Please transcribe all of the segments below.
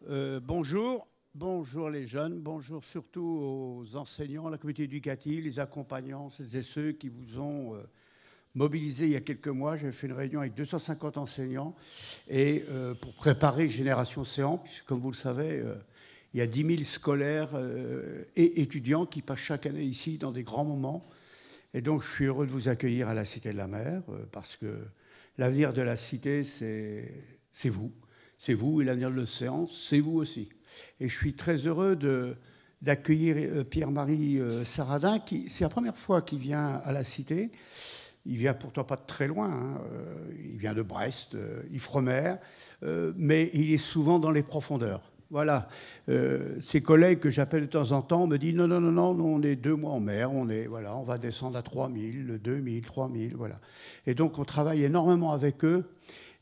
Bonjour. Bonjour les jeunes, bonjour surtout aux enseignants, la communauté éducative, les accompagnants, celles et ceux qui vous ont mobilisé il y a quelques mois. J'ai fait une réunion avec 250 enseignants et pour préparer Génération Océan, puisque comme vous le savez, il y a 10 000 scolaires et étudiants qui passent chaque année ici dans des grands moments. Et donc je suis heureux de vous accueillir à la Cité de la Mer parce que l'avenir de la Cité, c'est vous. C'est vous, et l'avenir de l'océan, c'est vous aussi. Et je suis très heureux d'accueillir Pierre-Marie Saradin, c'est la première fois qu'il vient à la Cité. Il vient pourtant pas de très loin, hein. Il vient de Brest, Ifremer, mais il est souvent dans les profondeurs. Voilà. Ses collègues que j'appelle de temps en temps me disent non, non, non, non, nous on est 2 mois en mer, on va descendre à 3000, 2000, 3000, voilà. Et donc on travaille énormément avec eux.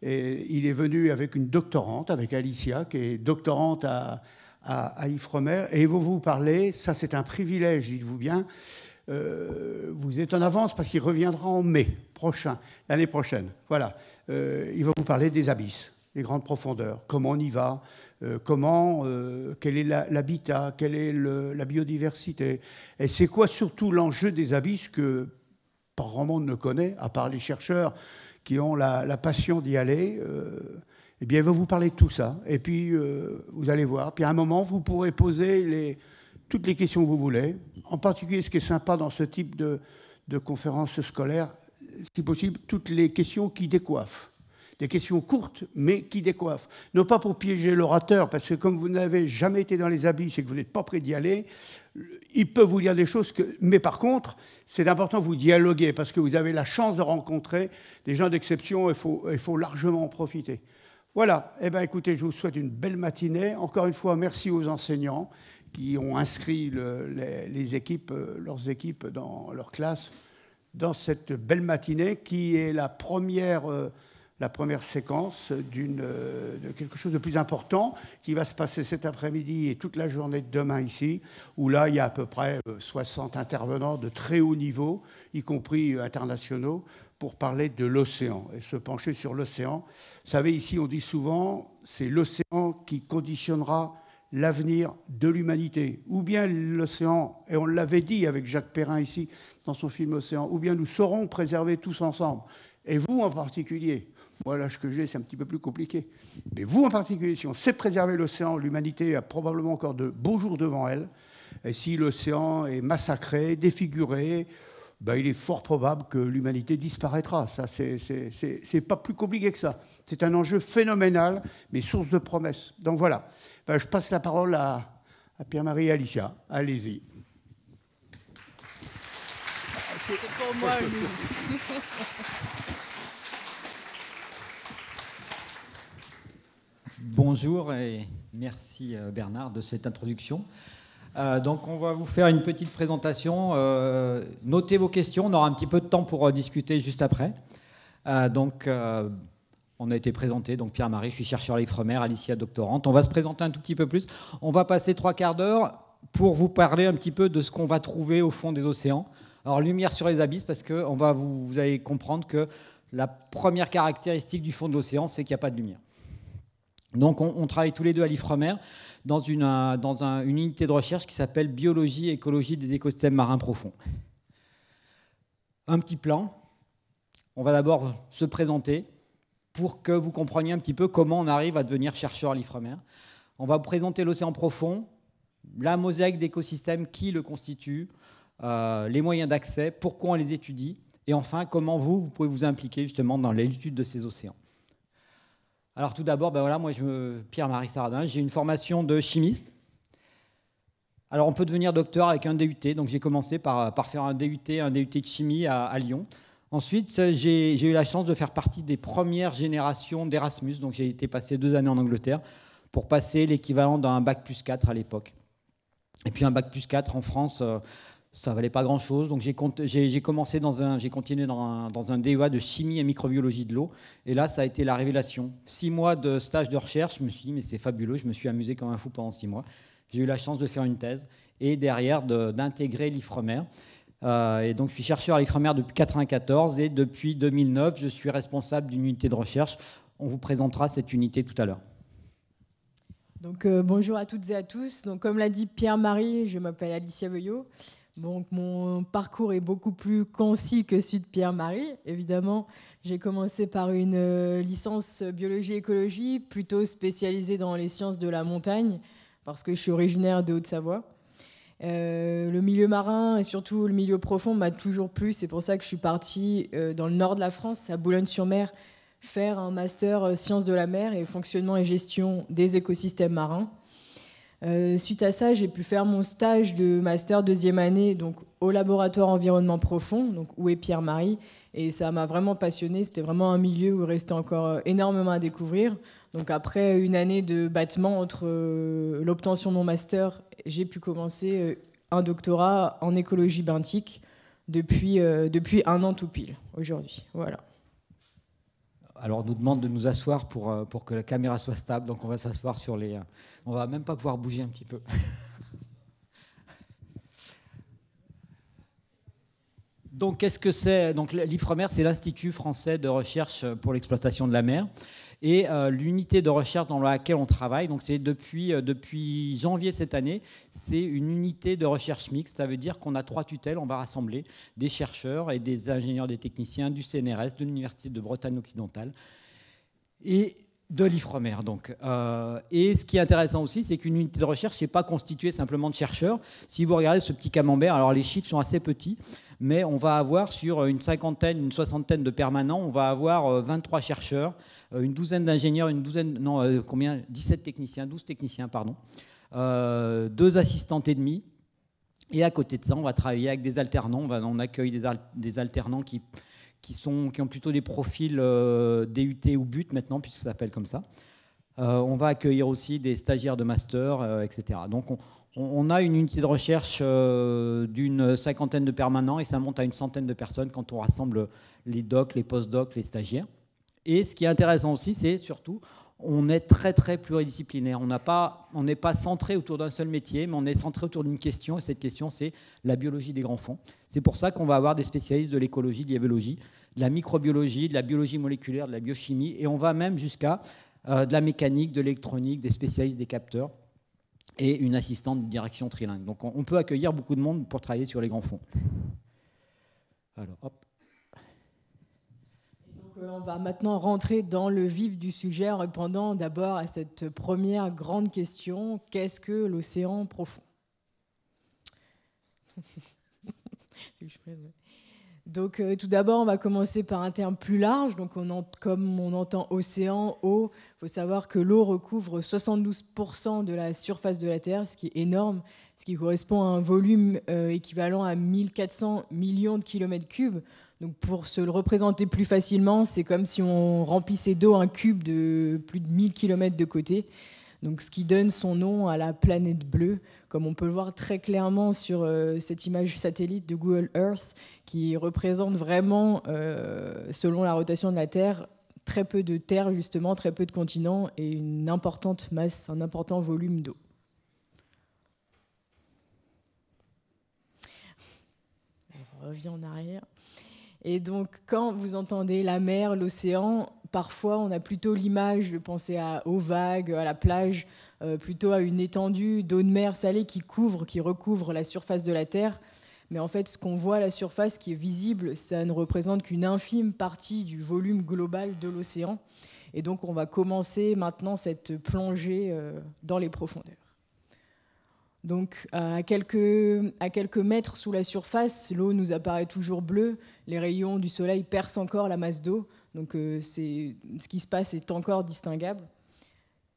Et il est venu avec une doctorante, avec Alicia, qui est doctorante à Ifremer. Et ils vont vous parler, ça c'est un privilège, dites-vous bien. Vous êtes en avance parce qu'il reviendra en mai prochain, l'année prochaine. Voilà. Il va vous parler des abysses, des grandes profondeurs, comment on y va, quel est l'habitat, quelle est la biodiversité. Et c'est quoi surtout l'enjeu des abysses que pas grand monde ne connaît, à part les chercheurs qui ont la passion d'y aller, eh bien, il va vous parler de tout ça. Et puis, vous allez voir. Puis, à un moment, vous pourrez poser toutes les questions que vous voulez. En particulier, ce qui est sympa dans ce type de conférence scolaire, si possible, toutes les questions qui décoiffent. Des questions courtes, mais qui décoiffent. Non pas pour piéger l'orateur, parce que comme vous n'avez jamais été dans les abysses et que vous n'êtes pas prêt d'y aller, il peut vous dire des choses mais par contre, c'est important que vous dialoguez, parce que vous avez la chance de rencontrer des gens d'exception, il faut largement en profiter. Voilà. Eh bien, écoutez, je vous souhaite une belle matinée. Encore une fois, merci aux enseignants qui ont inscrit leurs équipes dans leur classe dans cette belle matinée qui est la première séquence de quelque chose de plus important qui va se passer cet après-midi et toute la journée de demain ici, où là, il y a à peu près 60 intervenants de très haut niveau, y compris internationaux, pour parler de l'océan et se pencher sur l'océan. Vous savez, ici, on dit souvent, c'est l'océan qui conditionnera l'avenir de l'humanité. Ou bien l'océan, et on l'avait dit avec Jacques Perrin ici, dans son film Océan, ou bien nous saurons préserver tous ensemble. Et vous en particulier. Moi, l'âge que j'ai, c'est un petit peu plus compliqué. Mais vous en particulier, si on sait préserver l'océan, l'humanité a probablement encore de beaux jours devant elle. Et si l'océan est massacré, défiguré, ben, il est fort probable que l'humanité disparaîtra. Ça, c'est pas plus compliqué que ça. C'est un enjeu phénoménal, mais source de promesses. Donc voilà. Ben, je passe la parole à Pierre-Marie et Alicia. Allez-y. C'est pour moi, lui. Bonjour et merci Bernard de cette introduction. Donc on va vous faire une petite présentation. Notez vos questions, on aura un petit peu de temps pour discuter juste après. On a été présenté, donc Pierre-Marie, je suis chercheur à l'Ifremer, Alicia doctorante. On va se présenter un tout petit peu plus. On va passer 3/4 d'heure pour vous parler un petit peu de ce qu'on va trouver au fond des océans. Alors lumière sur les abysses, parce que vous allez comprendre que la première caractéristique du fond de l'océan, c'est qu'il n'y a pas de lumière. Donc on travaille tous les deux à l'Ifremer dans une unité de recherche qui s'appelle Biologie et écologie des écosystèmes marins profonds. Un petit plan. On va d'abord se présenter pour que vous compreniez un petit peu comment on arrive à devenir chercheur à l'Ifremer. On va vous présenter l'océan profond, la mosaïque d'écosystèmes qui le constitue, les moyens d'accès, pourquoi on les étudie, et enfin comment vous pouvez vous impliquer justement dans l'étude de ces océans. Alors tout d'abord, moi Pierre-Marie Saradin, j'ai une formation de chimiste. Alors on peut devenir docteur avec un DUT, donc j'ai commencé par faire un DUT de chimie à Lyon. Ensuite, j'ai eu la chance de faire partie des premières générations d'Erasmus, donc j'ai été passé 2 années en Angleterre pour passer l'équivalent d'un bac+4 à l'époque. Et puis un bac+4 en France, ça valait pas grand-chose, donc j'ai continué dans un DEA de chimie et microbiologie de l'eau, et là ça a été la révélation. 6 mois de stage de recherche, je me suis dit mais c'est fabuleux, je me suis amusé comme un fou pendant 6 mois. J'ai eu la chance de faire une thèse et derrière d'intégrer l'Ifremer. Et donc je suis chercheur à l'Ifremer depuis 1994 et depuis 2009 je suis responsable d'une unité de recherche. On vous présentera cette unité tout à l'heure. Donc, bonjour à toutes et à tous. Donc, comme l'a dit Pierre-Marie, je m'appelle Alicia Veuillot. Donc, mon parcours est beaucoup plus concis que celui de Pierre-Marie. Évidemment, j'ai commencé par une licence biologie-écologie, plutôt spécialisée dans les sciences de la montagne, parce que je suis originaire de Haute-Savoie. Le milieu marin et surtout le milieu profond m'a toujours plu. C'est pour ça que je suis partie dans le nord de la France, à Boulogne-sur-Mer, faire un master sciences de la mer et fonctionnement et gestion des écosystèmes marins. Suite à ça, j'ai pu faire mon stage de master deuxième année donc, au laboratoire environnement profond, donc, où est Pierre-Marie. Et ça m'a vraiment passionnée. C'était vraiment un milieu où il restait encore énormément à découvrir. Donc après une année de battement entre l'obtention de mon master, j'ai pu commencer un doctorat en écologie benthique depuis 1 an tout pile, aujourd'hui. Voilà. Alors on nous demande de nous asseoir pour que la caméra soit stable, donc on va s'asseoir sur les... On va même pas pouvoir bouger un petit peu. Donc qu'est-ce que c'est? Donc l'IFREMER, c'est l'Institut français de recherche pour l'exploitation de la mer. Et l'unité de recherche dans laquelle on travaille, donc c'est depuis janvier cette année, c'est une unité de recherche mixte. Ça veut dire qu'on a 3 tutelles. On va rassembler des chercheurs et des ingénieurs, des techniciens du CNRS, de l'Université de Bretagne occidentale et de l'IFREMER. Et ce qui est intéressant aussi, c'est qu'une unité de recherche n'est pas constituée simplement de chercheurs. Si vous regardez ce petit camembert, alors les chiffres sont assez petits, mais on va avoir sur une soixantaine de permanents, on va avoir 23 chercheurs, une douzaine d'ingénieurs, 17 techniciens, 12 techniciens, pardon, 2 assistantes et demie. Et à côté de ça, on va travailler avec des alternants. On accueille des alternants qui ont plutôt des profils DUT ou BUT maintenant, puisque ça s'appelle comme ça. On va accueillir aussi des stagiaires de master, etc. Donc on a une unité de recherche d'une 50aine de permanents et ça monte à une 100aine de personnes quand on rassemble les docs, les post-docs, les stagiaires. Et ce qui est intéressant aussi, c'est surtout, on est très très pluridisciplinaire. On n'est pas centré autour d'un seul métier, mais on est centré autour d'une question, et cette question, c'est la biologie des grands fonds. C'est pour ça qu'on va avoir des spécialistes de l'écologie, de la biologie, de la microbiologie, de la biologie moléculaire, de la biochimie, et on va même jusqu'à de la mécanique, de l'électronique, des spécialistes des capteurs, et une assistante de direction trilingue. Donc on peut accueillir beaucoup de monde pour travailler sur les grands fonds. Alors, hop. On va maintenant rentrer dans le vif du sujet en répondant d'abord à cette première grande question. Qu'est-ce que l'océan profond? Donc, tout d'abord, on va commencer par un terme plus large. Donc, comme on entend océan, eau, il faut savoir que l'eau recouvre 72% de la surface de la Terre, ce qui est énorme, ce qui correspond à un volume équivalent à 1400 millions de kilomètres cubes. Donc, pour se le représenter plus facilement, c'est comme si on remplissait d'eau un cube de plus de 1000 km de côté. Donc, ce qui donne son nom à la planète bleue, comme on peut le voir très clairement sur cette image satellite de Google Earth, qui représente vraiment, selon la rotation de la Terre, très peu de terre, justement, très peu de continents et une importante masse, un important volume d'eau. On revient en arrière. Et donc, quand vous entendez la mer, l'océan, parfois, on a plutôt l'image de penser aux vagues, à la plage, plutôt à une étendue d'eau de mer salée qui recouvre la surface de la Terre. Mais en fait, ce qu'on voit à la surface qui est visible, ça ne représente qu'une infime partie du volume global de l'océan. Et donc, on va commencer maintenant cette plongée dans les profondeurs. Donc, à quelques mètres sous la surface, l'eau nous apparaît toujours bleue. Les rayons du soleil percent encore la masse d'eau. Donc, ce qui se passe est encore distinguable.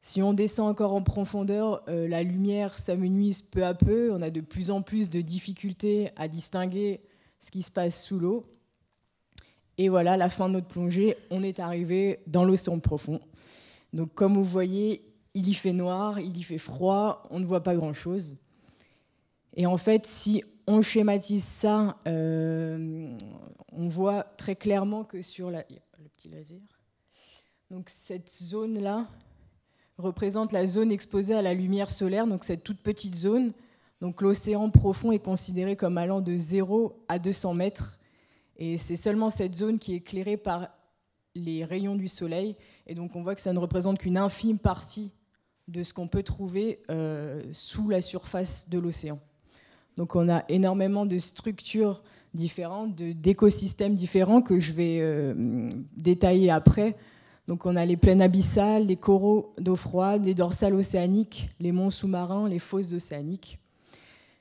Si on descend encore en profondeur, la lumière s'amenuise peu à peu. On a de plus en plus de difficultés à distinguer ce qui se passe sous l'eau. Et voilà, à la fin de notre plongée, on est arrivé dans l'océan profond. Donc, comme vous voyez, il y fait noir, il y fait froid, on ne voit pas grand-chose. Et en fait, si on schématise ça, on voit très clairement que sur le petit laser, donc cette zone-là représente la zone exposée à la lumière solaire, donc cette toute petite zone. Donc l'océan profond est considéré comme allant de 0 à 200 mètres. Et c'est seulement cette zone qui est éclairée par les rayons du soleil. Et donc on voit que ça ne représente qu'une infime partie de ce qu'on peut trouver sous la surface de l'océan. Donc on a énormément de structures différentes, d'écosystèmes différents que je vais détailler après. Donc on a les plaines abyssales, les coraux d'eau froide, les dorsales océaniques, les monts sous-marins, les fosses océaniques.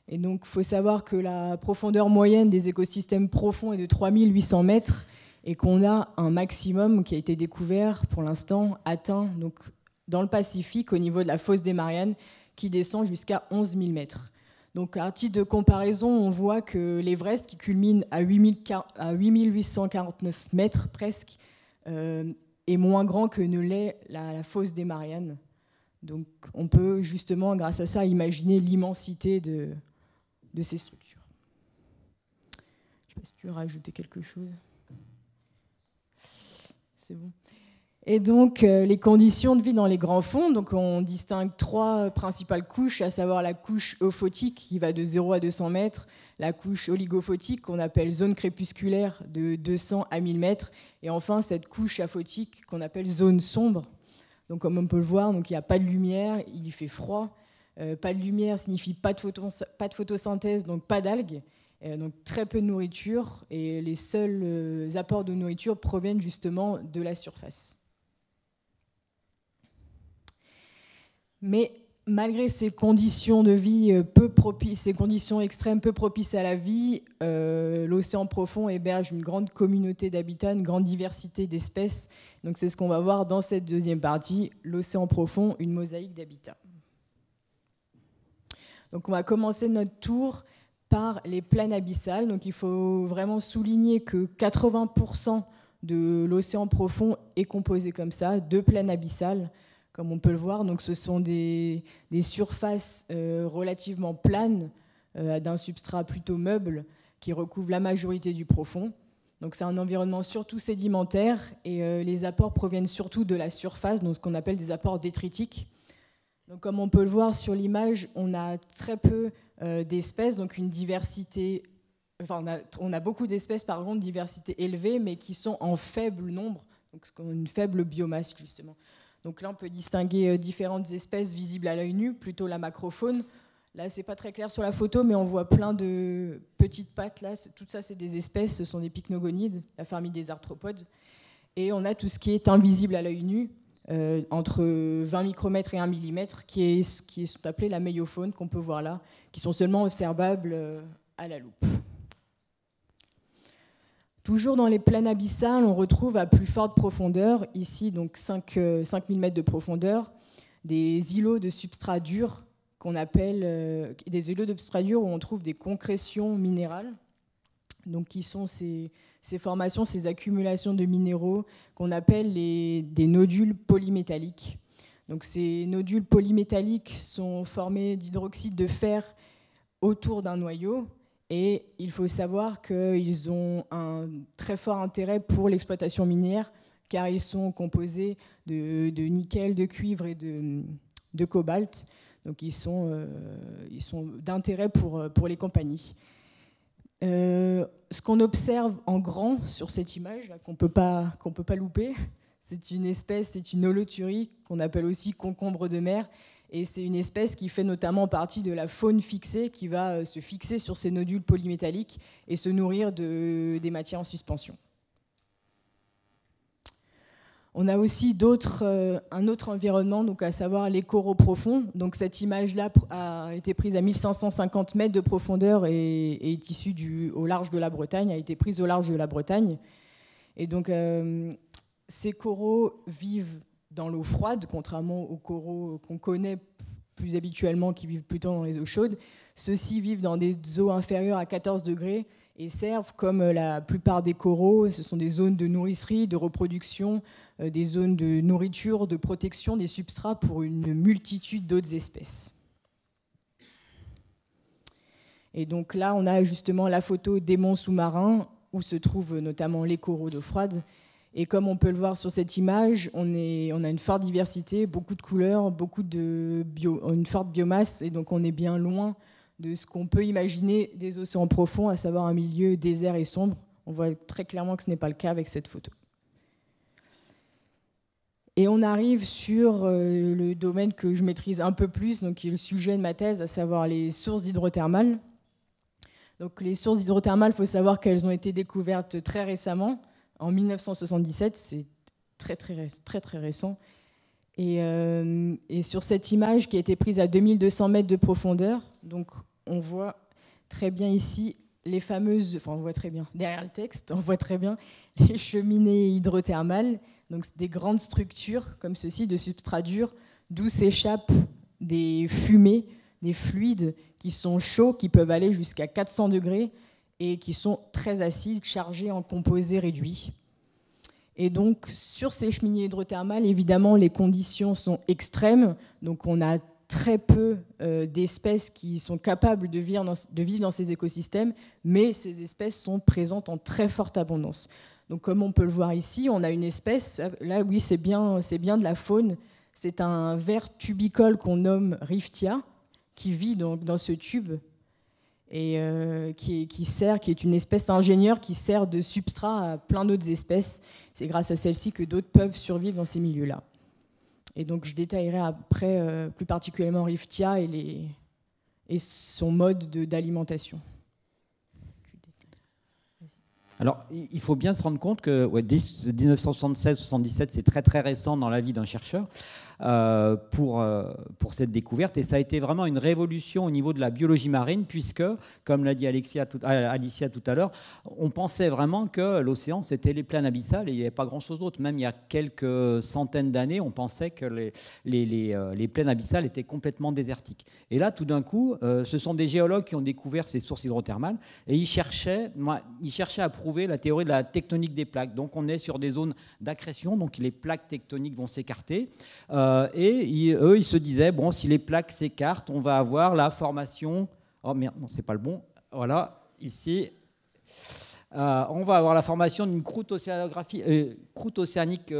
Et donc il faut savoir que la profondeur moyenne des écosystèmes profonds est de 3800 mètres et qu'on a un maximum qui a été découvert pour l'instant, atteint donc, dans le Pacifique au niveau de la fosse des Mariannes qui descend jusqu'à 11 000 mètres. Donc à titre de comparaison, on voit que l'Everest qui culmine à 8849 mètres presque est moins grand que ne l'est la fosse des Mariannes. Donc on peut justement, grâce à ça, imaginer l'immensité de ces structures. Je ne sais pas si tu veux rajouter quelque chose. C'est bon. Et donc les conditions de vie dans les grands fonds, donc on distingue 3 principales couches, à savoir la couche euphotique qui va de 0 à 200 mètres, la couche oligophotique qu'on appelle zone crépusculaire de 200 à 1000 mètres, et enfin cette couche aphotique qu'on appelle zone sombre. Donc comme on peut le voir, donc il n'y a pas de lumière, il fait froid. Pas de lumière signifie pas de photosynthèse, donc pas d'algues. Donc très peu de nourriture, et les seuls apports de nourriture proviennent justement de la surface. Mais malgré ces conditions de vie peu propices, ces conditions extrêmes peu propices à la vie, l'océan profond héberge une grande communauté d'habitats, une grande diversité d'espèces. Donc c'est ce qu'on va voir dans cette deuxième partie, l'océan profond, une mosaïque d'habitats. Donc on va commencer notre tour par les plaines abyssales. Donc il faut vraiment souligner que 80% de l'océan profond est composé comme ça, de plaines abyssales, comme on peut le voir. Donc ce sont des surfaces relativement planes d'un substrat plutôt meuble qui recouvre la majorité du profond. Donc c'est un environnement surtout sédimentaire et les apports proviennent surtout de la surface, donc ce qu'on appelle des apports détritiques. Donc comme on peut le voir sur l'image, on a très peu d'espèces, donc une diversité, enfin on a beaucoup d'espèces par contre, diversité élevée, mais qui sont en faible nombre, donc une faible biomasse justement. Donc là on peut distinguer différentes espèces visibles à l'œil nu, plutôt la macrofaune. Là c'est pas très clair sur la photo, mais on voit plein de petites pattes là, tout ça c'est des espèces, ce sont des pycnogonides, la famille des arthropodes. Et on a tout ce qui est invisible à l'œil nu, entre 20 micromètres et 1 millimètre, qui sont appelés la méiofaune, qu'on peut voir là, qui sont seulement observables à la loupe. Toujours dans les plaines abyssales, on retrouve à plus forte profondeur, ici donc 5000 mètres de profondeur, des îlots de substrat dur qu'on appelle des îlots de substrat dur où on trouve des concrétions minérales, donc qui sont ces formations, ces accumulations de minéraux qu'on appelle des nodules polymétalliques. Donc ces nodules polymétalliques sont formés d'hydroxyde de fer autour d'un noyau, et il faut savoir qu'ils ont un très fort intérêt pour l'exploitation minière car ils sont composés de nickel, de cuivre et de cobalt. Donc ils sont d'intérêt pour les compagnies. Ce qu'on observe en grand sur cette image, qu'on peut pas louper, c'est une espèce, c'est une holothurie qu'on appelle aussi concombre de mer, et c'est une espèce qui fait notamment partie de la faune fixée, qui va se fixer sur ces nodules polymétalliques et se nourrir des matières en suspension. On a aussi un autre environnement, donc à savoir les coraux profonds. Donc cette image-là a été prise à 1550 mètres de profondeur et est issue au large de la Bretagne, a été prise au large de la Bretagne. Et donc ces coraux vivent dans l'eau froide, contrairement aux coraux qu'on connaît plus habituellement qui vivent plutôt dans les eaux chaudes. Ceux-ci vivent dans des eaux inférieures à 14 degrés et servent, comme la plupart des coraux, ce sont des zones de nourricerie, de reproduction, des zones de nourriture, de protection des substrats pour une multitude d'autres espèces. Et donc là, on a justement la photo des monts sous-marins, où se trouvent notamment les coraux d'eau froide. Et comme on peut le voir sur cette image, on a une forte diversité, beaucoup de couleurs, une forte biomasse, et donc on est bien loin de ce qu'on peut imaginer des océans profonds, à savoir un milieu désert et sombre. On voit très clairement que ce n'est pas le cas avec cette photo. Et on arrive sur le domaine que je maîtrise un peu plus, donc qui est le sujet de ma thèse, à savoir les sources hydrothermales. Donc les sources hydrothermales, il faut savoir qu'elles ont été découvertes très récemment, en 1977, c'est très récent. Et sur cette image qui a été prise à 2200 mètres de profondeur, donc on voit très bien ici les fameuses, enfin on voit très bien, derrière le texte, on voit très bien les cheminées hydrothermales, donc c'est des grandes structures comme ceci, de substrat dur, d'où s'échappent des fumées, des fluides qui sont chauds, qui peuvent aller jusqu'à 400 degrés et qui sont très acides, chargés en composés réduits. Et donc, sur ces cheminées hydrothermales, évidemment, les conditions sont extrêmes. Donc, on a très peu d'espèces qui sont capables de vivre dans ces écosystèmes, mais ces espèces sont présentes en très forte abondance. Donc, comme on peut le voir ici, on a une espèce, là, oui, c'est bien de la faune. C'est un ver tubicole qu'on nomme Riftia, qui vit dans ce tube et qui est une espèce ingénieure qui sert de substrat à plein d'autres espèces. C'est grâce à celle-ci que d'autres peuvent survivre dans ces milieux-là. Et donc je détaillerai après plus particulièrement Riftia et son mode d'alimentation. Alors, il faut bien se rendre compte que 1976-77, c'est très récent dans la vie d'un chercheur pour cette découverte. Et ça a été vraiment une révolution au niveau de la biologie marine, puisque, comme l'a dit Alicia tout à l'heure, on pensait vraiment que l'océan, c'était les plaines abyssales et il n'y avait pas grand-chose d'autre. Même il y a quelques centaines d'années, on pensait que les plaines abyssales étaient complètement désertiques. Et là, tout d'un coup, ce sont des géologues qui ont découvert ces sources hydrothermales et ils cherchaient à prouver la théorie de la tectonique des plaques. Donc on est sur des zones d'accrétion, donc les plaques tectoniques vont s'écarter. Eux, ils se disaient, bon, si les plaques s'écartent, on va avoir la formation... Oh merde, non, c'est pas le bon. Voilà, ici, on va avoir la formation d'une croûte océanique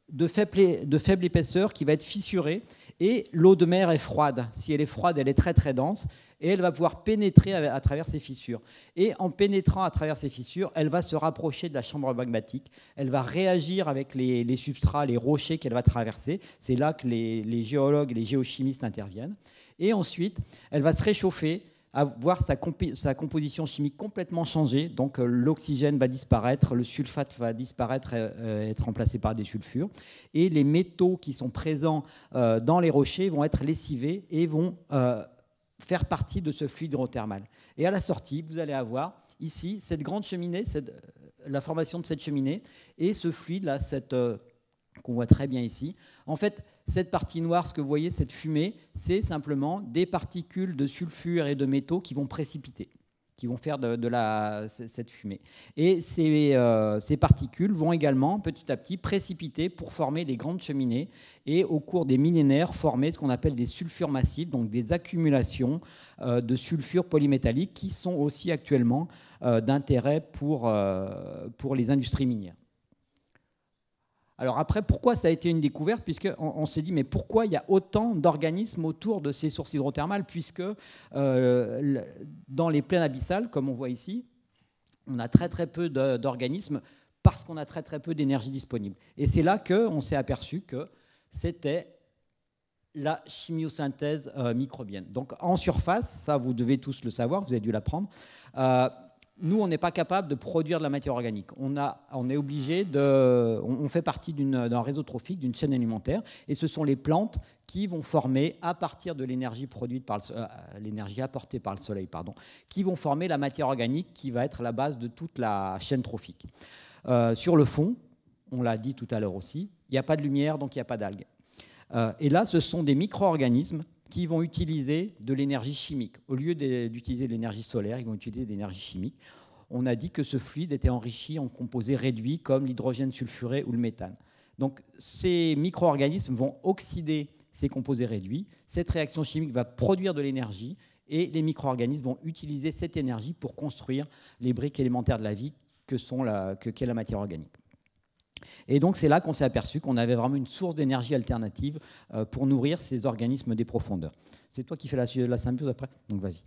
de faible épaisseur qui va être fissurée. Et l'eau de mer est froide. Si elle est froide, elle est très dense. Et elle va pouvoir pénétrer à travers ces fissures. Et en pénétrant à travers ces fissures, elle va se rapprocher de la chambre magmatique. Elle va réagir avec les substrats, les rochers qu'elle va traverser. C'est là que les géologues et les géochimistes interviennent. Et ensuite, elle va se réchauffer, voir sa composition chimique complètement changer. Donc l'oxygène va disparaître, le sulfate va disparaître, être remplacé par des sulfures. Et les métaux qui sont présents dans les rochers vont être lessivés et vont... faire partie de ce fluide hydrothermal. Et à la sortie, vous allez avoir ici cette grande cheminée, la formation de cette cheminée, et ce fluide-là, qu'on voit très bien ici. En fait, cette partie noire, ce que vous voyez, cette fumée, c'est simplement des particules de sulfure et de métaux qui vont précipiter, qui vont faire cette fumée. Et ces particules vont également, petit à petit, précipiter pour former des grandes cheminées et, au cours des millénaires, former ce qu'on appelle des sulfures massifs, donc des accumulations de sulfures polymétalliques qui sont aussi actuellement d'intérêt pour les industries minières. Alors après, pourquoi ça a été une découverte? Puisqu'on s'est dit, mais pourquoi il y a autant d'organismes autour de ces sources hydrothermales? Puisque dans les plaines abyssales, comme on voit ici, on a très peu d'organismes parce qu'on a très peu d'énergie disponible. Et c'est là qu'on s'est aperçu que c'était la chimiosynthèse microbienne. Donc en surface, ça vous devez tous le savoir, vous avez dû l'apprendre, nous, on n'est pas capable de produire de la matière organique. On est obligé on fait partie d'un réseau trophique, d'une chaîne alimentaire, et ce sont les plantes qui vont former, à partir de l'énergie l'énergie apportée par le soleil, qui vont former la matière organique qui va être la base de toute la chaîne trophique. Sur le fond, on l'a dit tout à l'heure aussi, il n'y a pas de lumière, donc il n'y a pas d'algues. Et là, ce sont des micro-organismes qui vont utiliser de l'énergie chimique. Au lieu d'utiliser de l'énergie solaire, ils vont utiliser de l'énergie chimique. On a dit que ce fluide était enrichi en composés réduits comme l'hydrogène sulfuré ou le méthane. Donc ces micro-organismes vont oxyder ces composés réduits. Cette réaction chimique va produire de l'énergie et les micro-organismes vont utiliser cette énergie pour construire les briques élémentaires de la vie qu'est la matière organique. Et donc c'est là qu'on s'est aperçu qu'on avait vraiment une source d'énergie alternative pour nourrir ces organismes des profondeurs. C'est toi qui fais la symbiose après? Donc vas-y.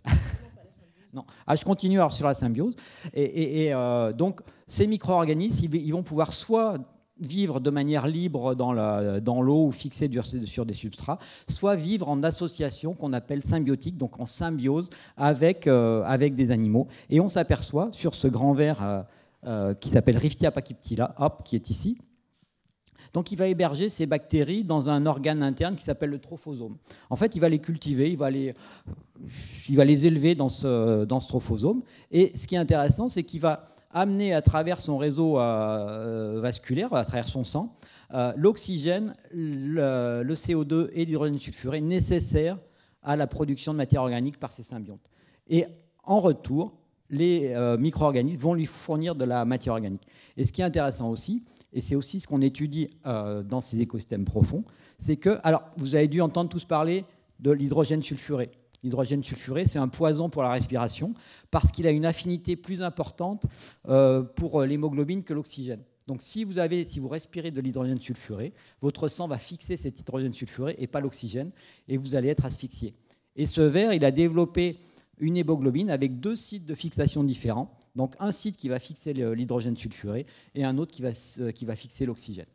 Non. Je continue alors sur la symbiose. Donc ces micro-organismes, ils vont pouvoir soit vivre de manière libre dans l'eau ou fixés sur des substrats, soit vivre en association qu'on appelle symbiotique, donc en symbiose avec des animaux. Et on s'aperçoit sur ce grand ver qui s'appelle Riftia pachyptila, qui est ici. Donc il va héberger ces bactéries dans un organe interne qui s'appelle le trophosome. En fait, il va les cultiver, il va les élever dans ce trophosome. Et ce qui est intéressant, c'est qu'il va amener à travers son réseau vasculaire, à travers son sang, l'oxygène, le CO2 et l'hydrogène sulfuré nécessaires à la production de matière organique par ces symbiontes. Et en retour, les micro-organismes vont lui fournir de la matière organique. Et ce qui est intéressant aussi, et c'est aussi ce qu'on étudie dans ces écosystèmes profonds, c'est que, alors vous avez dû entendre tous parler de l'hydrogène sulfuré. L'hydrogène sulfuré, c'est un poison pour la respiration parce qu'il a une affinité plus importante pour l'hémoglobine que l'oxygène. Donc si vous respirez de l'hydrogène sulfuré, votre sang va fixer cet hydrogène sulfuré et pas l'oxygène, et vous allez être asphyxié. Et ce ver, il a développé une hémoglobine avec 2 sites de fixation différents. Donc un site qui va fixer l'hydrogène sulfuré et un autre qui va fixer l'oxygène.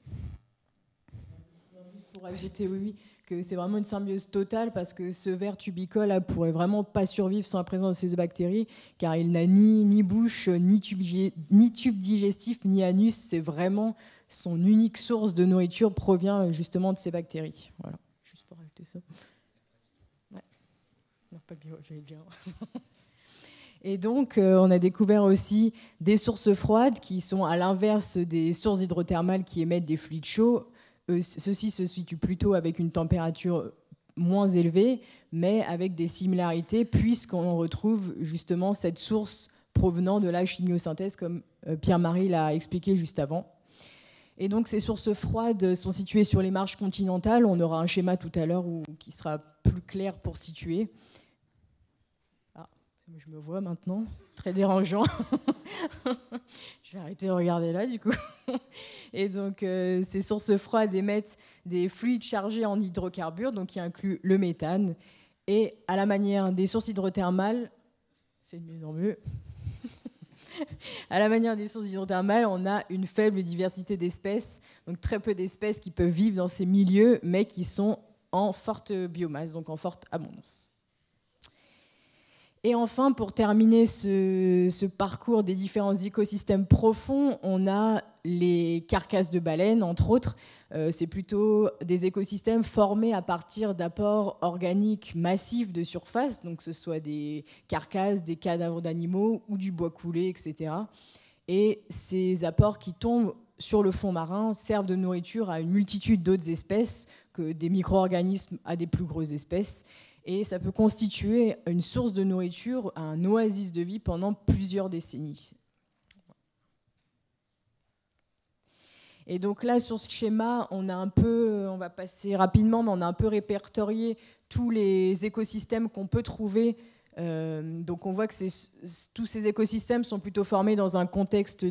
Pour ajouter, oui, que c'est vraiment une symbiose totale parce que ce ver tubicole ne pourrait vraiment pas survivre sans la présence de ces bactéries car il n'a ni bouche, ni tube digestif, ni anus. C'est vraiment son unique source de nourriture provient justement de ces bactéries. Voilà, juste pour ajouter ça. Ouais. Non, pas bio, j'allais dire. Et donc, on a découvert aussi des sources froides qui sont à l'inverse des sources hydrothermales qui émettent des fluides chauds. Ceux-ci se situent plutôt avec une température moins élevée, mais avec des similarités, puisqu'on retrouve justement cette source provenant de la chimiosynthèse, comme Pierre-Marie l'a expliqué juste avant. Et donc, ces sources froides sont situées sur les marges continentales. On aura un schéma tout à l'heure qui sera plus clair pour situer. Je me vois maintenant, c'est très dérangeant. Je vais arrêter de regarder là, du coup. Et donc, ces sources froides émettent des fluides chargés en hydrocarbures, donc qui incluent le méthane. Et à la manière des sources hydrothermales, c'est de mieux en mieux. À la manière des sources hydrothermales, on a une faible diversité d'espèces, donc très peu d'espèces qui peuvent vivre dans ces milieux, mais qui sont en forte biomasse, donc en forte abondance. Et enfin, pour terminer ce parcours des différents écosystèmes profonds, on a les carcasses de baleines, entre autres. C'est plutôt des écosystèmes formés à partir d'apports organiques massifs de surface, donc que ce soit des carcasses, des cadavres d'animaux ou du bois coulé, etc. Et ces apports qui tombent sur le fond marin servent de nourriture à une multitude d'autres espèces, que des micro-organismes à des plus grosses espèces. Et ça peut constituer une source de nourriture, un oasis de vie pendant plusieurs décennies. Et donc là, sur ce schéma, on va passer rapidement, mais on a un peu répertorié tous les écosystèmes qu'on peut trouver. Donc on voit que tous ces écosystèmes sont plutôt formés dans un contexte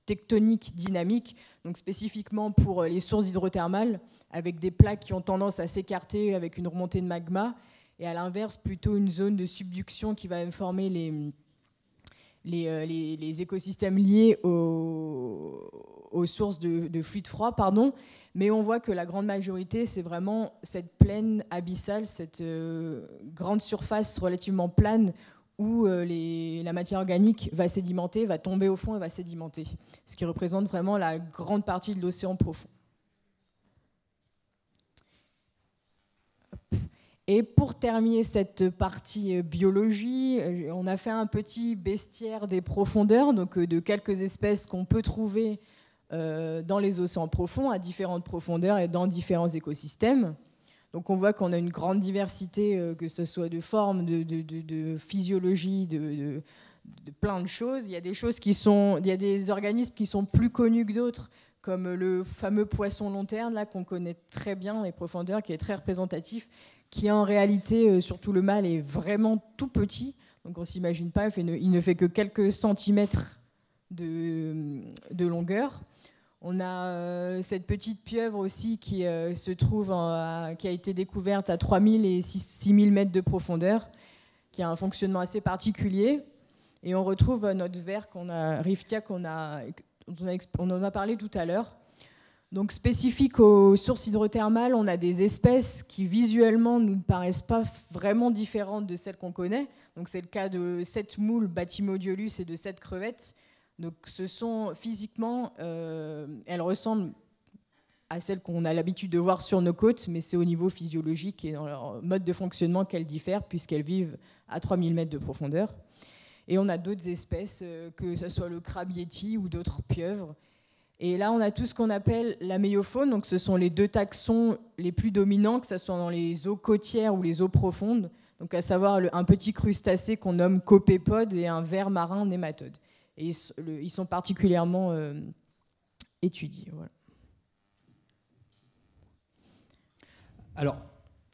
tectonique dynamique, donc spécifiquement pour les sources hydrothermales, avec des plaques qui ont tendance à s'écarter avec une remontée de magma, et à l'inverse, plutôt une zone de subduction qui va former les écosystèmes liés aux sources de fluides froids. Mais on voit que la grande majorité, c'est vraiment cette plaine abyssale, cette grande surface relativement plane où la matière organique va sédimenter, va tomber au fond et va sédimenter, ce qui représente vraiment la grande partie de l'océan profond. Et pour terminer cette partie biologie, on a fait un petit bestiaire des profondeurs, donc de quelques espèces qu'on peut trouver dans les océans profonds, à différentes profondeurs et dans différents écosystèmes. Donc on voit qu'on a une grande diversité, que ce soit de forme, de physiologie, de plein de choses. Il y a des organismes qui sont plus connus que d'autres, comme le fameux poisson long terne, là, qu'on connaît très bien dans les profondeurs, qui est très représentatif, qui en réalité, surtout le mâle, est vraiment tout petit. Donc on ne s'imagine pas, il ne fait que quelques centimètres de longueur. On a cette petite pieuvre aussi qui a été découverte à 3000 et 6000 mètres de profondeur, qui a un fonctionnement assez particulier. Et on retrouve notre ver Riftia qu'on a on en a parlé tout à l'heure. Donc spécifique aux sources hydrothermales, on a des espèces qui visuellement ne nous paraissent pas vraiment différentes de celles qu'on connaît. Donc c'est le cas de 7 moules Bathymodiolus et de 7 crevettes. Donc ce sont physiquement, elles ressemblent à celles qu'on a l'habitude de voir sur nos côtes, mais c'est au niveau physiologique et dans leur mode de fonctionnement qu'elles diffèrent, puisqu'elles vivent à 3000 mètres de profondeur. Et on a d'autres espèces, que ce soit le crabe yéti ou d'autres pieuvres. Et là, on a tout ce qu'on appelle la méiofaune, donc ce sont les 2 taxons les plus dominants, que ce soit dans les eaux côtières ou les eaux profondes, donc à savoir un petit crustacé qu'on nomme copépode et un ver marin nématode. Et ils sont particulièrement étudiés. Voilà. Alors,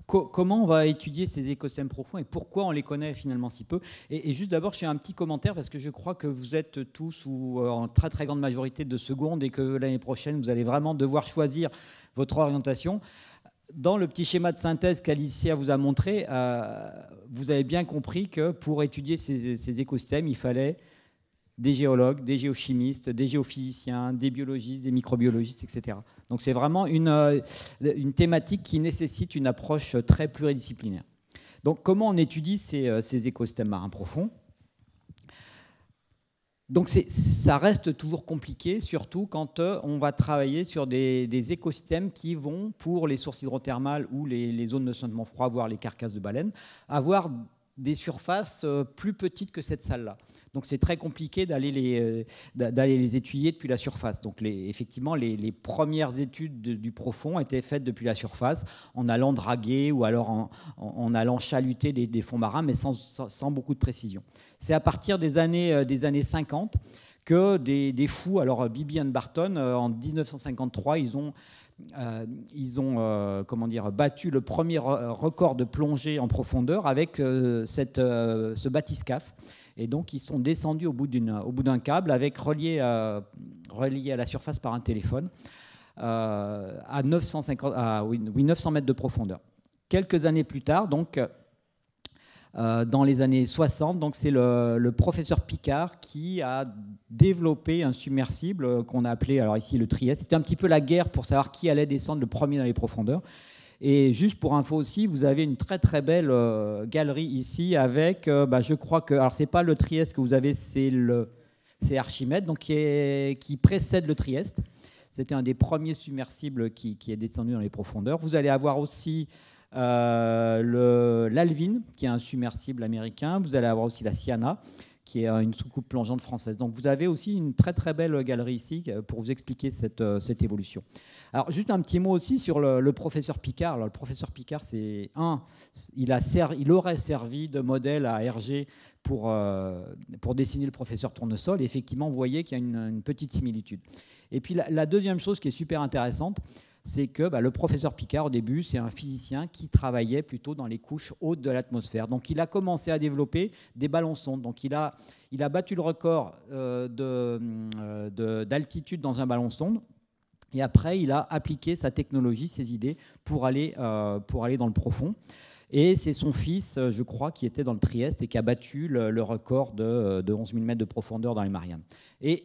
comment on va étudier ces écosystèmes profonds et pourquoi on les connaît finalement si peu? Et juste d'abord, je fais un petit commentaire parce que je crois que vous êtes tous ou en très très grande majorité de seconde et que l'année prochaine, vous allez vraiment devoir choisir votre orientation. Dans le petit schéma de synthèse qu'Alicia vous a montré, vous avez bien compris que pour étudier ces écosystèmes, il fallait des géologues, des géochimistes, des géophysiciens, des biologistes, des microbiologistes, etc. Donc c'est vraiment une thématique qui nécessite une approche très pluridisciplinaire. Donc comment on étudie ces écosystèmes marins profonds? Donc ça reste toujours compliqué, surtout quand on va travailler sur des écosystèmes qui vont, pour les sources hydrothermales ou les zones de sentiment froid, voire les carcasses de baleines, avoir des surfaces plus petites que cette salle-là. Donc c'est très compliqué d'aller les étudier depuis la surface. Donc effectivement, les premières études du profond étaient faites depuis la surface, en allant draguer ou alors en allant chaluter des fonds marins, mais sans beaucoup de précision. C'est à partir des années 50 que des fous, alors Beebe et Barton, en 1953, ils ont battu le premier record de plongée en profondeur avec ce bathyscaphe. Et donc, ils sont descendus au bout d'un câble, relié à la surface par un téléphone, à 900 mètres de profondeur. Quelques années plus tard, donc, dans les années 60, donc c'est le professeur Picard qui a développé un submersible qu'on a appelé alors ici le Trieste. C'était un petit peu la guerre pour savoir qui allait descendre le premier dans les profondeurs. Et juste pour info aussi, vous avez une très très belle galerie ici avec, je crois que, alors c'est pas le Trieste que vous avez, c'est Archimède, donc qui précède le Trieste. C'était un des premiers submersibles qui est descendu dans les profondeurs. Vous allez avoir aussi l'Alvin, qui est un submersible américain. Vous allez avoir aussi la Siana, qui est une soucoupe plongeante française. Donc vous avez aussi une très très belle galerie ici pour vous expliquer cette évolution. Alors juste un petit mot aussi sur le professeur Picard. Alors, le professeur Picard, il aurait servi de modèle à Hergé pour dessiner le professeur Tournesol. Et effectivement, vous voyez qu'il y a une petite similitude. Et puis la deuxième chose qui est super intéressante, c'est que le professeur Picard, au début, c'est un physicien qui travaillait plutôt dans les couches hautes de l'atmosphère. Donc, il a commencé à développer des ballons-sondes. Donc, il a battu le record d'altitude dans un ballon-sonde. Et après, il a appliqué sa technologie, ses idées, pour aller dans le profond. Et c'est son fils, je crois, qui était dans le Trieste et qui a battu le record de 11 000 mètres de profondeur dans les Mariannes. Et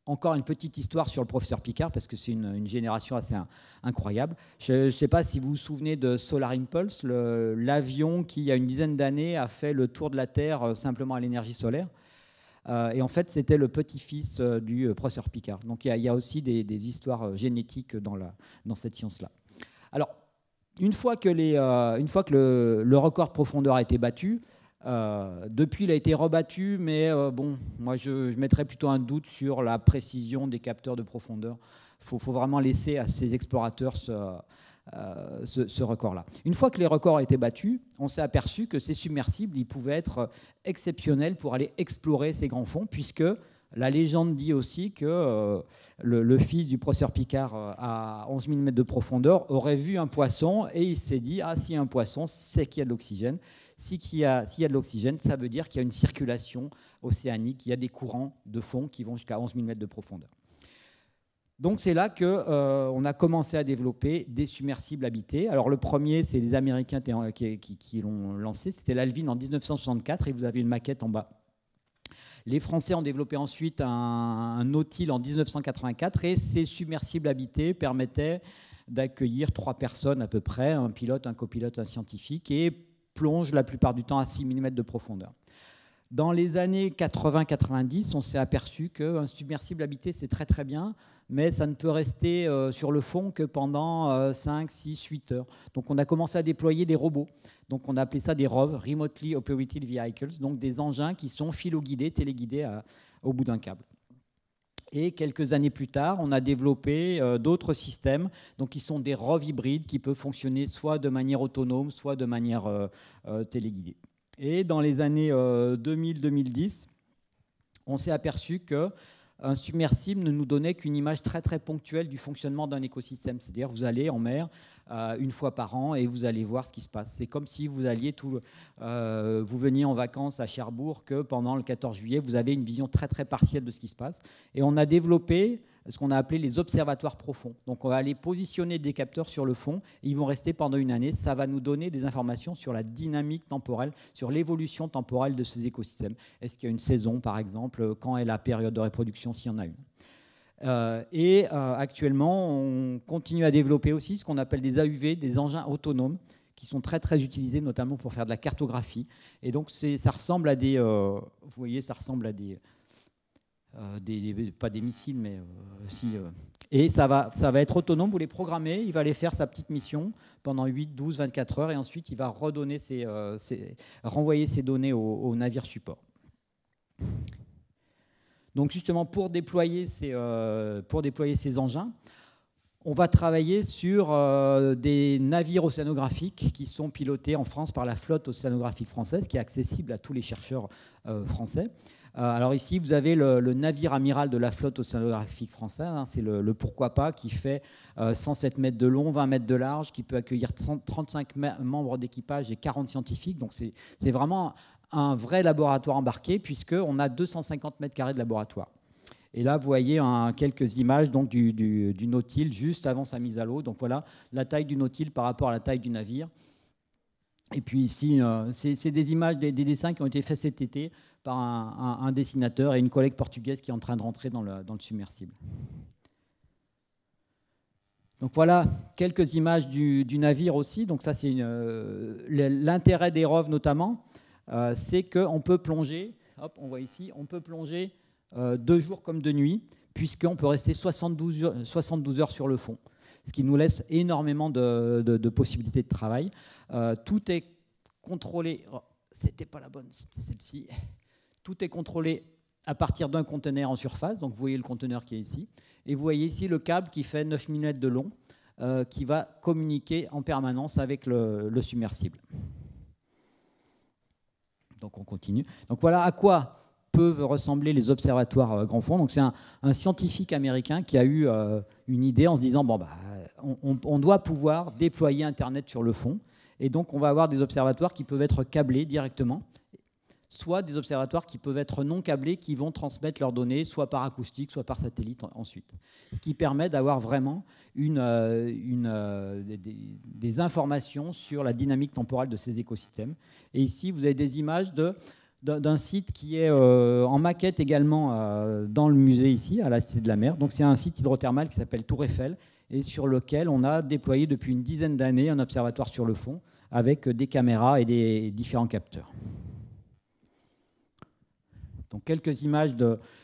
encore une petite histoire sur le professeur Picard, parce que c'est une génération assez incroyable. Je ne sais pas si vous vous souvenez de Solar Impulse, l'avion qui, il y a une dizaine d'années, a fait le tour de la Terre simplement à l'énergie solaire. Et en fait, c'était le petit-fils du professeur Picard. Donc il y a aussi des histoires génétiques dans cette science-là. Alors, une fois que le record de profondeur a été battu, depuis, il a été rebattu, mais moi, je mettrais plutôt un doute sur la précision des capteurs de profondeur. Il faut vraiment laisser à ces explorateurs ce record-là. Une fois que les records ont été battus, on s'est aperçu que ces submersibles, ils pouvaient être exceptionnels pour aller explorer ces grands fonds, puisque la légende dit aussi que le fils du professeur Picard, à 11 000 mètres de profondeur, aurait vu un poisson et il s'est dit « Ah, s'il y a un poisson, c'est qu'il y a de l'oxygène. S'il y a de l'oxygène, ça veut dire qu'il y a une circulation océanique, il y a des courants de fond qui vont jusqu'à 11 000 mètres de profondeur. » Donc c'est là qu'on a commencé à développer des submersibles habités. Alors le premier, c'est les Américains qui l'ont lancé, c'était l'Alvin en 1964, et vous avez une maquette en bas. Les Français ont développé ensuite un Nautile en 1984 et ces submersibles habités permettaient d'accueillir 3 personnes à peu près, un pilote, un copilote, un scientifique, et plongent la plupart du temps à 6 mm de profondeur. Dans les années 80-90, on s'est aperçu qu'un submersible habité, c'est très très bien, mais ça ne peut rester sur le fond que pendant 5, 6, 8 heures. Donc on a commencé à déployer des robots. Donc on a appelé ça des ROV, Remotely Operated Vehicles, donc des engins qui sont philo-guidés, téléguidés au bout d'un câble. Et quelques années plus tard, on a développé d'autres systèmes, donc qui sont des ROV hybrides qui peuvent fonctionner soit de manière autonome, soit de manière téléguidée. Et dans les années 2000-2010, on s'est aperçu qu'un submersible ne nous donnait qu'une image très très ponctuelle du fonctionnement d'un écosystème. C'est-à-dire vous allez en mer une fois par an et vous allez voir ce qui se passe. C'est comme si vous alliez vous veniez en vacances à Cherbourg, que pendant le 14 juillet, vous avez une vision très très partielle de ce qui se passe. Et on a développé ce qu'on a appelé les observatoires profonds. Donc on va aller positionner des capteurs sur le fond, et ils vont rester pendant une année. Ça va nous donner des informations sur la dynamique temporelle, sur l'évolution temporelle de ces écosystèmes. Est-ce qu'il y a une saison, par exemple, quand est la période de reproduction, s'il y en a une. Actuellement, on continue à développer aussi ce qu'on appelle des AUV, des engins autonomes, qui sont très très utilisés, notamment pour faire de la cartographie. Et donc ça ressemble à des, vous voyez, ça ressemble à pas des missiles, mais aussi. Et ça va être autonome, vous les programmez, il va aller faire sa petite mission pendant 8, 12, 24 heures, et ensuite il va renvoyer ses données au navire support. Donc justement, pour déployer ces engins, on va travailler sur des navires océanographiques qui sont pilotés en France par la flotte océanographique française, qui est accessible à tous les chercheurs français. Alors ici, vous avez le navire amiral de la flotte océanographique française, hein, c'est le Pourquoi pas, qui fait 107 mètres de long, 20 mètres de large, qui peut accueillir 35 membres d'équipage et 40 scientifiques. Donc c'est vraiment un vrai laboratoire embarqué, puisqu'on a 250 mètres carrés de laboratoire. Et là, vous voyez quelques images donc, du Nautile juste avant sa mise à l'eau. Donc voilà la taille du Nautile par rapport à la taille du navire. Et puis ici, c'est des images, des dessins qui ont été faits cet été par un dessinateur et une collègue portugaise qui est en train de rentrer dans le submersible. Donc voilà quelques images du navire aussi. Donc ça, c'est l'intérêt des ROV notamment, c'est qu'on peut plonger. Hop, on voit ici, on peut plonger 2 jours comme de nuit, puisqu'on peut rester 72 heures sur le fond, ce qui nous laisse énormément de possibilités de travail. Tout est contrôlé. Oh, c'était pas la bonne, c'était celle-ci. Tout est contrôlé à partir d'un conteneur en surface. Donc vous voyez le conteneur qui est ici. Et vous voyez ici le câble qui fait 9 mm de long, qui va communiquer en permanence avec le submersible. Donc on continue. Donc voilà à quoi peuvent ressembler les observatoires grand fond. Donc c'est un scientifique américain qui a eu une idée en se disant bon, on doit pouvoir déployer Internet sur le fond. Et donc on va avoir des observatoires qui peuvent être câblés directement, soit des observatoires qui peuvent être non câblés, qui vont transmettre leurs données, soit par acoustique, soit par satellite ensuite. Ce qui permet d'avoir vraiment des informations sur la dynamique temporelle de ces écosystèmes. Et ici, vous avez des images d'un site qui est en maquette également dans le musée ici, à la Cité de la Mer. Donc c'est un site hydrothermal qui s'appelle Tour Eiffel, et sur lequel on a déployé depuis une dizaine d'années un observatoire sur le fond, avec des caméras et des différents capteurs. Donc quelques images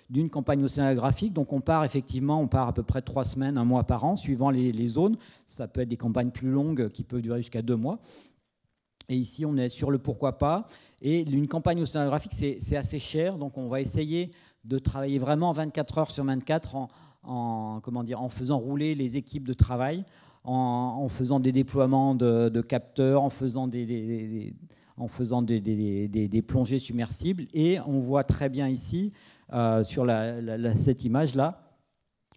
d'une campagne océanographique. Donc on part à peu près 3 semaines, 1 mois par an, suivant les zones. Ça peut être des campagnes plus longues qui peuvent durer jusqu'à 2 mois. Et ici, on est sur le pourquoi pas. Et une campagne océanographique, c'est assez cher. Donc on va essayer de travailler vraiment 24 heures sur 24 en faisant rouler les équipes de travail, en faisant des déploiements de capteurs, en faisant des plongées submersibles. Et on voit très bien ici, sur cette image-là,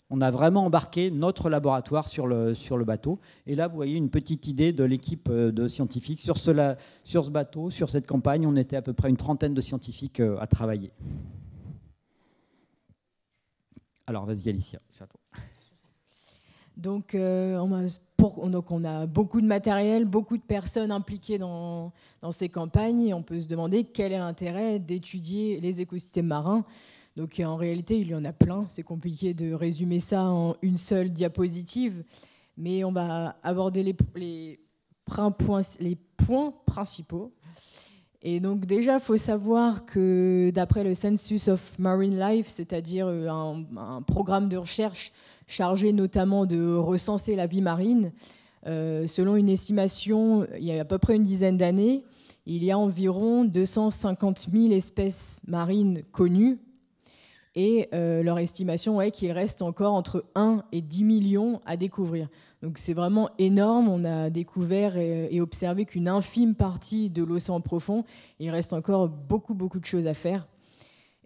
on a vraiment embarqué notre laboratoire sur le bateau. Et là, vous voyez une petite idée de l'équipe de scientifiques. Sur ce bateau, sur cette campagne, on était à peu près une trentaine de scientifiques à travailler. Alors, vas-y, Alicia, c'est à toi. Donc, on a beaucoup de matériel, beaucoup de personnes impliquées dans ces campagnes. Et on peut se demander quel est l'intérêt d'étudier les écosystèmes marins. Donc, en réalité, il y en a plein. C'est compliqué de résumer ça en une seule diapositive. Mais on va aborder les points principaux. Et donc déjà, il faut savoir que d'après le Census of Marine Life, c'est-à-dire un programme de recherche chargé notamment de recenser la vie marine, selon une estimation, il y a à peu près une dizaine d'années, il y a environ 250 000 espèces marines connues. Et leur estimation est qu'il reste encore entre 1 et 10 millions à découvrir. Donc c'est vraiment énorme. On a découvert et observé qu'une infime partie de l'océan profond. Il reste encore beaucoup de choses à faire.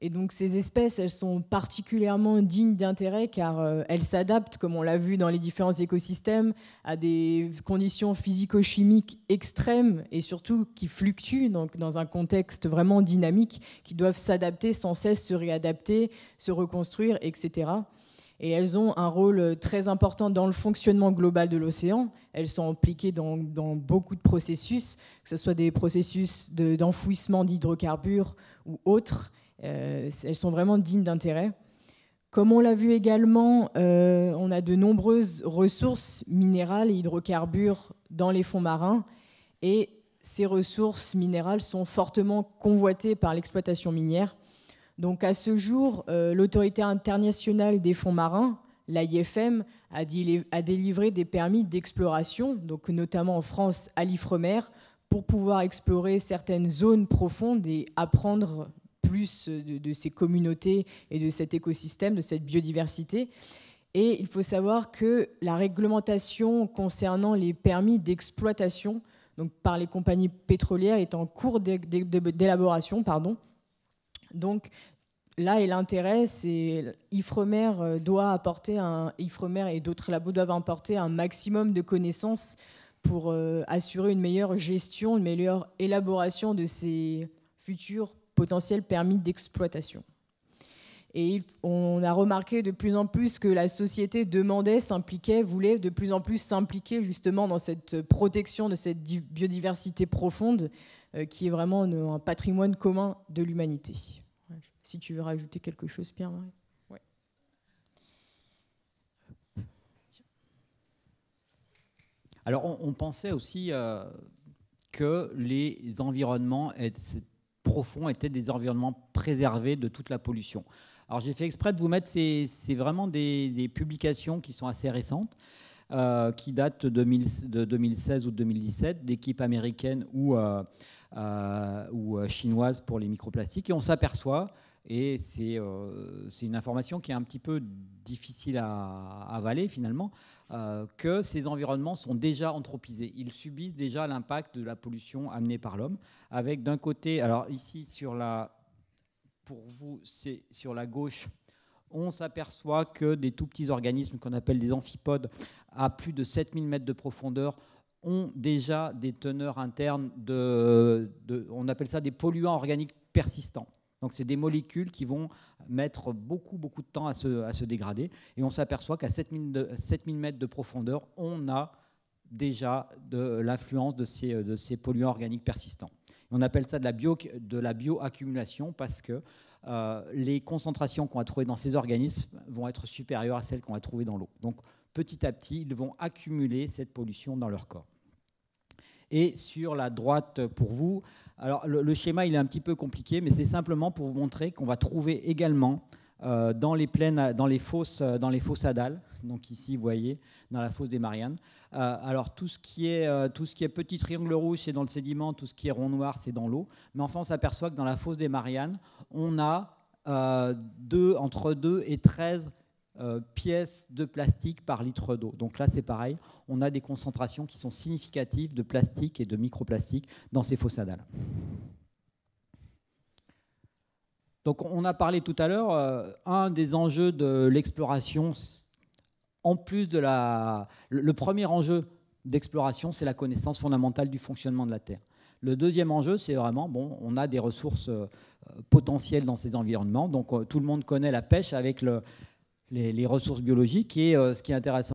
Et donc ces espèces, elles sont particulièrement dignes d'intérêt car elles s'adaptent, comme on l'a vu dans les différents écosystèmes, à des conditions physico-chimiques extrêmes et surtout qui fluctuent, donc dans un contexte vraiment dynamique, qui doivent s'adapter sans cesse, se réadapter, se reconstruire, etc. Et elles ont un rôle très important dans le fonctionnement global de l'océan. Elles sont impliquées dans beaucoup de processus, que ce soit des processus d'enfouissement d'hydrocarbures ou autres. Elles sont vraiment dignes d'intérêt. Comme on l'a vu également, on a de nombreuses ressources minérales et hydrocarbures dans les fonds marins. Et ces ressources minérales sont fortement convoitées par l'exploitation minière. Donc à ce jour, l'autorité internationale des fonds marins, l'AIFM, a délivré des permis d'exploration, donc notamment en France à l'Ifremer, pour pouvoir explorer certaines zones profondes et apprendre plus de ces communautés et de cet écosystème, de cette biodiversité. Et il faut savoir que la réglementation concernant les permis d'exploitation, donc par les compagnies pétrolières, est en cours d'élaboration, pardon. Donc là, et l'intérêt, c'est Ifremer et d'autres labos doivent apporter un maximum de connaissances pour assurer une meilleure gestion, une meilleure élaboration de ces futurs potentiels permis d'exploitation. Et on a remarqué de plus en plus que la société voulait de plus en plus s'impliquer justement dans cette protection de cette biodiversité profonde qui est vraiment un patrimoine commun de l'humanité. Si tu veux rajouter quelque chose, Pierre-Marie. Ouais. Alors, on pensait aussi que les environnements profonds étaient des environnements préservés de toute la pollution. Alors, j'ai fait exprès de vous mettre, c'est vraiment des publications qui sont assez récentes, qui datent de 2016 ou de 2017, d'équipes américaines ou chinoises pour les microplastiques. Et on s'aperçoit, et c'est une information qui est un petit peu difficile à avaler finalement, que ces environnements sont déjà anthropisés. Ils subissent déjà l'impact de la pollution amenée par l'homme, avec d'un côté, alors ici pour vous, c'est sur la gauche, on s'aperçoit que des tout petits organismes qu'on appelle des amphipodes à plus de 7000 mètres de profondeur ont déjà des teneurs internes on appelle ça des polluants organiques persistants. Donc c'est des molécules qui vont mettre beaucoup de temps à se dégrader. Et on s'aperçoit qu'à 7000 mètres de profondeur, on a déjà de l'influence de ces polluants organiques persistants. Et on appelle ça de la bioaccumulation parce que les concentrations qu'on va trouver dans ces organismes vont être supérieures à celles qu'on va trouver dans l'eau. Donc petit à petit, ils vont accumuler cette pollution dans leur corps. Et sur la droite, pour vous, alors le schéma il est un petit peu compliqué, mais c'est simplement pour vous montrer qu'on va trouver également dans les fosses hadales, donc ici vous voyez, dans la fosse des Mariannes. Alors tout ce qui est petit triangle rouge, c'est dans le sédiment, tout ce qui est rond noir, c'est dans l'eau. Mais enfin, on s'aperçoit que dans la fosse des Mariannes, on a entre 2 et 13 pièces de plastique par litre d'eau. Donc là, c'est pareil, on a des concentrations qui sont significatives de plastique et de microplastique dans ces fosses hadales. Donc on a parlé tout à l'heure, un des enjeux de l'exploration, en plus de le premier enjeu d'exploration, c'est la connaissance fondamentale du fonctionnement de la Terre. Le deuxième enjeu, c'est vraiment, on a des ressources potentielles dans ces environnements. Donc tout le monde connaît la pêche avec les ressources biologiques. Et ce qui est intéressant,